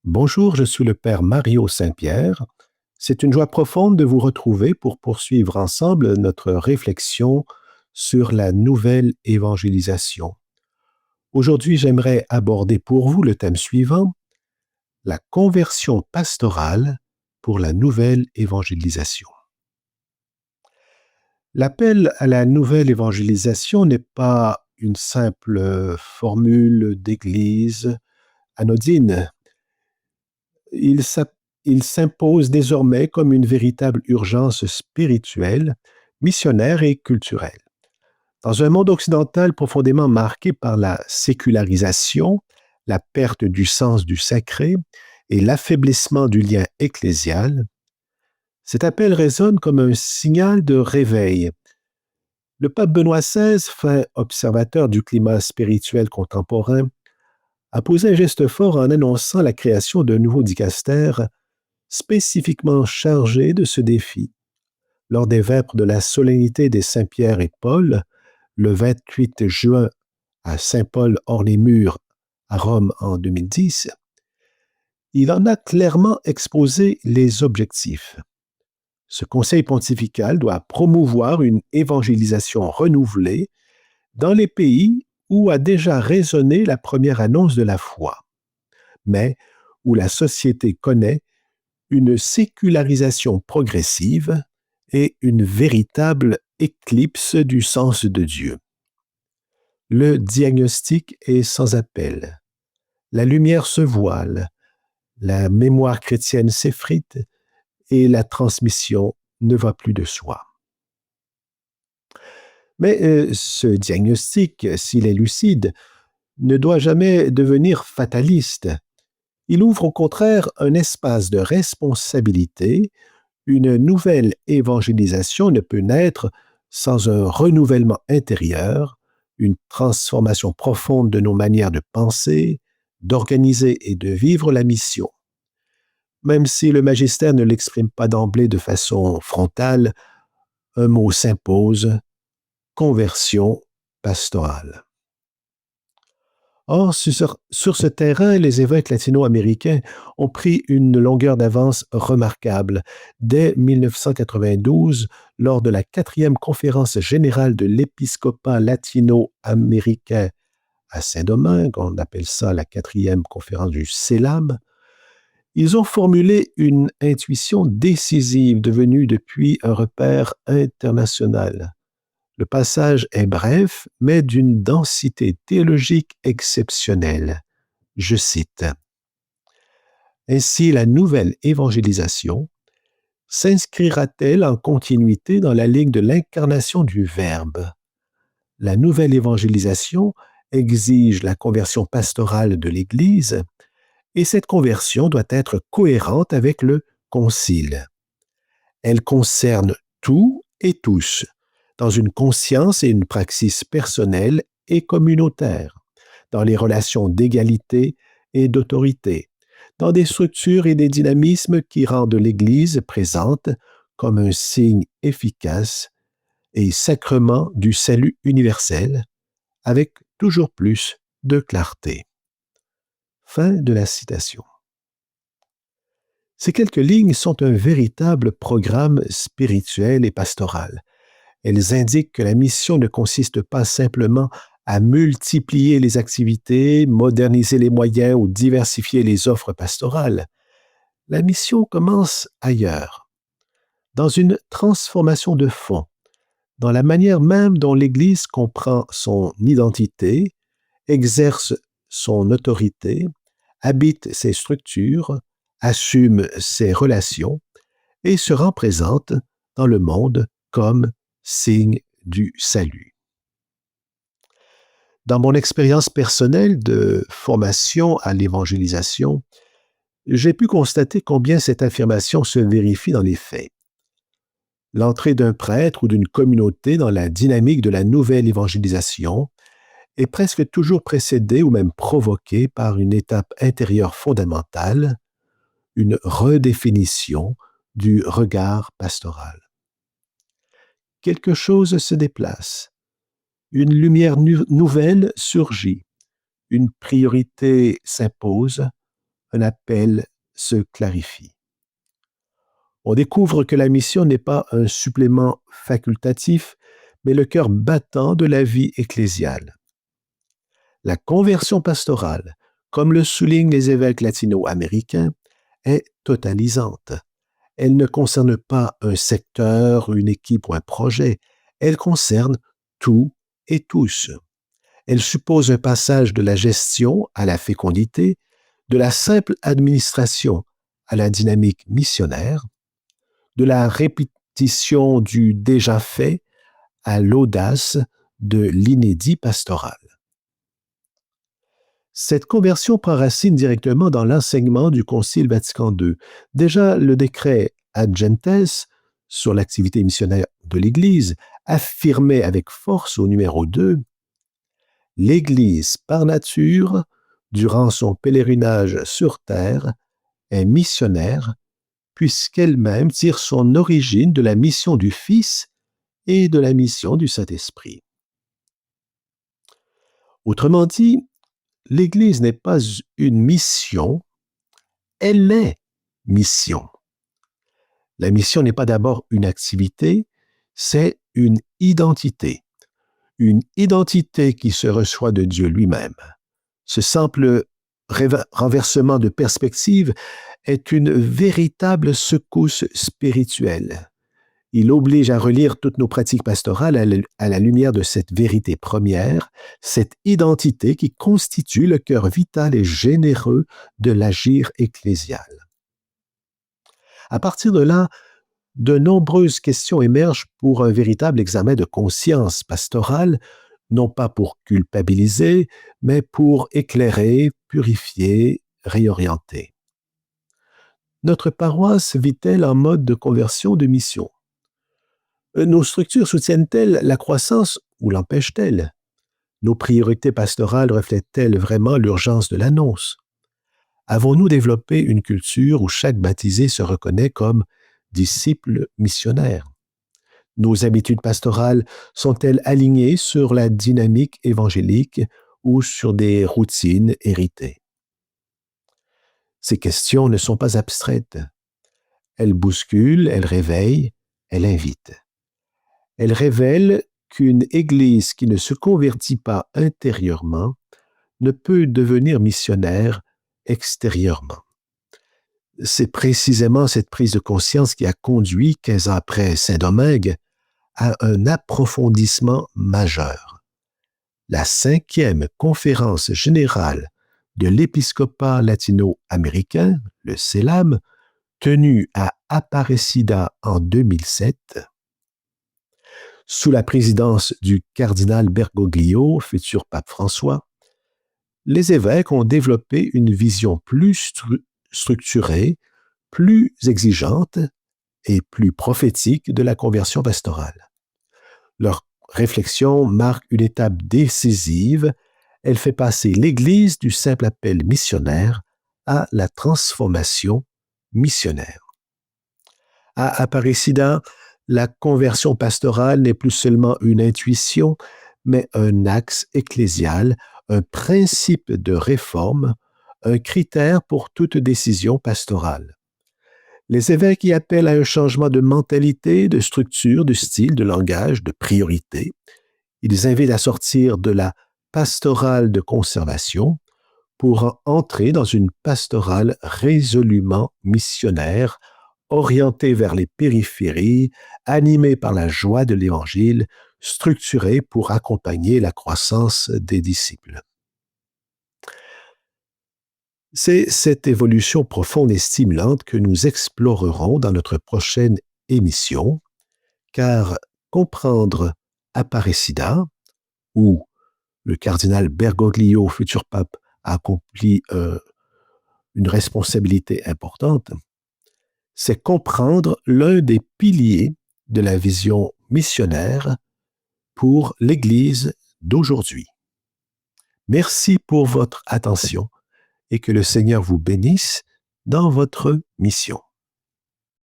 Bonjour, je suis le Père Mario Saint-Pierre. C'est une joie profonde de vous retrouver pour poursuivre ensemble notre réflexion sur la nouvelle évangélisation. Aujourd'hui, j'aimerais aborder pour vous le thème suivant, la conversion pastorale pour la nouvelle évangélisation. L'appel à la nouvelle évangélisation n'est pas une simple formule d'église anodine. Il s'appelle Il s'impose désormais comme une véritable urgence spirituelle, missionnaire et culturelle. Dans un monde occidental profondément marqué par la sécularisation, la perte du sens du sacré et l'affaiblissement du lien ecclésial, cet appel résonne comme un signal de réveil. Le pape Benoît XVI, fin observateur du climat spirituel contemporain, a posé un geste fort en annonçant la création d'un nouveau dicastère spécifiquement chargé de ce défi. Lors des vêpres de la solennité des Saint-Pierre et Paul, le 28 juin à Saint-Paul-hors-les-Murs à Rome en 2010, il en a clairement exposé les objectifs. Ce conseil pontifical doit promouvoir une évangélisation renouvelée dans les pays où a déjà résonné la première annonce de la foi, mais où la société connaît une sécularisation progressive et une véritable éclipse du sens de Dieu. Le diagnostic est sans appel. La lumière se voile, la mémoire chrétienne s'effrite et la transmission ne va plus de soi. Mais ce diagnostic, s'il est lucide, ne doit jamais devenir fataliste. Il ouvre au contraire un espace de responsabilité. Une nouvelle évangélisation ne peut naître sans un renouvellement intérieur, une transformation profonde de nos manières de penser, d'organiser et de vivre la mission. Même si le magistère ne l'exprime pas d'emblée de façon frontale, un mot s'impose, conversion pastorale. Or, sur ce terrain, les évêques latino-américains ont pris une longueur d'avance remarquable. Dès 1992, lors de la 4e conférence générale de l'épiscopat latino-américain à Saint-Domingue, on appelle ça la 4e conférence du CELAM, ils ont formulé une intuition décisive devenue depuis un repère international. Le passage est bref, mais d'une densité théologique exceptionnelle. Je cite. Ainsi, la nouvelle évangélisation s'inscrira-t-elle en continuité dans la ligne de l'incarnation du Verbe? La nouvelle évangélisation exige la conversion pastorale de l'Église et cette conversion doit être cohérente avec le Concile. Elle concerne tout et tous, dans une conscience et une praxis personnelle et communautaire, dans les relations d'égalité et d'autorité, dans des structures et des dynamismes qui rendent l'Église présente comme un signe efficace et sacrement du salut universel, avec toujours plus de clarté. Fin de la citation. Ces quelques lignes sont un véritable programme spirituel et pastoral. Elles indiquent que la mission ne consiste pas simplement à multiplier les activités, moderniser les moyens ou diversifier les offres pastorales. La mission commence ailleurs, dans une transformation de fond, dans la manière même dont l'Église comprend son identité, exerce son autorité, habite ses structures, assume ses relations et se rend présente dans le monde comme signe du salut. Dans mon expérience personnelle de formation à l'évangélisation, j'ai pu constater combien cette affirmation se vérifie dans les faits. L'entrée d'un prêtre ou d'une communauté dans la dynamique de la nouvelle évangélisation est presque toujours précédée ou même provoquée par une étape intérieure fondamentale, une redéfinition du regard pastoral. Quelque chose se déplace. Une lumière nouvelle surgit. Une priorité s'impose. un appel se clarifie. On découvre que la mission n'est pas un supplément facultatif, mais le cœur battant de la vie ecclésiale. La conversion pastorale, comme le soulignent les évêques latino-américains, est totalisante. Elle ne concerne pas un secteur, une équipe ou un projet. Elle concerne tout et tous. Elle suppose un passage de la gestion à la fécondité, de la simple administration à la dynamique missionnaire, de la répétition du déjà fait à l'audace de l'inédit pastoral. Cette conversion prend racine directement dans l'enseignement du Concile Vatican II. Déjà, le décret Ad Gentes sur l'activité missionnaire de l'Église affirmait avec force au numéro 2 « L'Église, par nature, durant son pèlerinage sur terre, est missionnaire, puisqu'elle-même tire son origine de la mission du Fils et de la mission du Saint-Esprit. » Autrement dit, l'Église n'est pas une mission, elle est mission. La mission n'est pas d'abord une activité, c'est une identité. Une identité qui se reçoit de Dieu lui-même. Ce simple renversement de perspective est une véritable secousse spirituelle. Il oblige à relire toutes nos pratiques pastorales à la lumière de cette vérité première, cette identité qui constitue le cœur vital et généreux de l'agir ecclésial. À partir de là, de nombreuses questions émergent pour un véritable examen de conscience pastorale, non pas pour culpabiliser, mais pour éclairer, purifier, réorienter. Notre paroisse vit-elle en mode de conversion de mission? Nos structures soutiennent-elles la croissance ou l'empêchent-elles? Nos priorités pastorales reflètent-elles vraiment l'urgence de l'annonce? Avons-nous développé une culture où chaque baptisé se reconnaît comme disciple missionnaire? Nos habitudes pastorales sont-elles alignées sur la dynamique évangélique ou sur des routines héritées? Ces questions ne sont pas abstraites. Elles bousculent, elles réveillent, elles invitent. Elles révèlent qu'une Église qui ne se convertit pas intérieurement ne peut devenir missionnaire extérieurement. C'est précisément cette prise de conscience qui a conduit, 15 ans après Saint-Domingue, à un approfondissement majeur. La 5e conférence générale de l'épiscopat latino-américain, le CELAM, tenue à Aparecida en 2007, sous la présidence du cardinal Bergoglio, futur pape François, les évêques ont développé une vision plus structurée, plus exigeante et plus prophétique de la conversion pastorale. Leur réflexion marque une étape décisive. Elle fait passer l'Église du simple appel missionnaire à la transformation missionnaire. À Aparecida, la conversion pastorale n'est plus seulement une intuition, mais un axe ecclésial, un principe de réforme, un critère pour toute décision pastorale. Les évêques y appellent à un changement de mentalité, de structure, de style, de langage, de priorité. Ils invitent à sortir de la pastorale de conservation pour entrer dans une pastorale résolument missionnaire, orientée vers les périphéries, animée par la joie de l'Évangile, structurée pour accompagner la croissance des disciples. C'est cette évolution profonde et stimulante que nous explorerons dans notre prochaine émission, car comprendre Aparecida, où le cardinal Bergoglio, futur pape, a accompli une responsabilité importante, c'est comprendre l'un des piliers de la vision missionnaire pour l'Église d'aujourd'hui. Merci pour votre attention et que le Seigneur vous bénisse dans votre mission.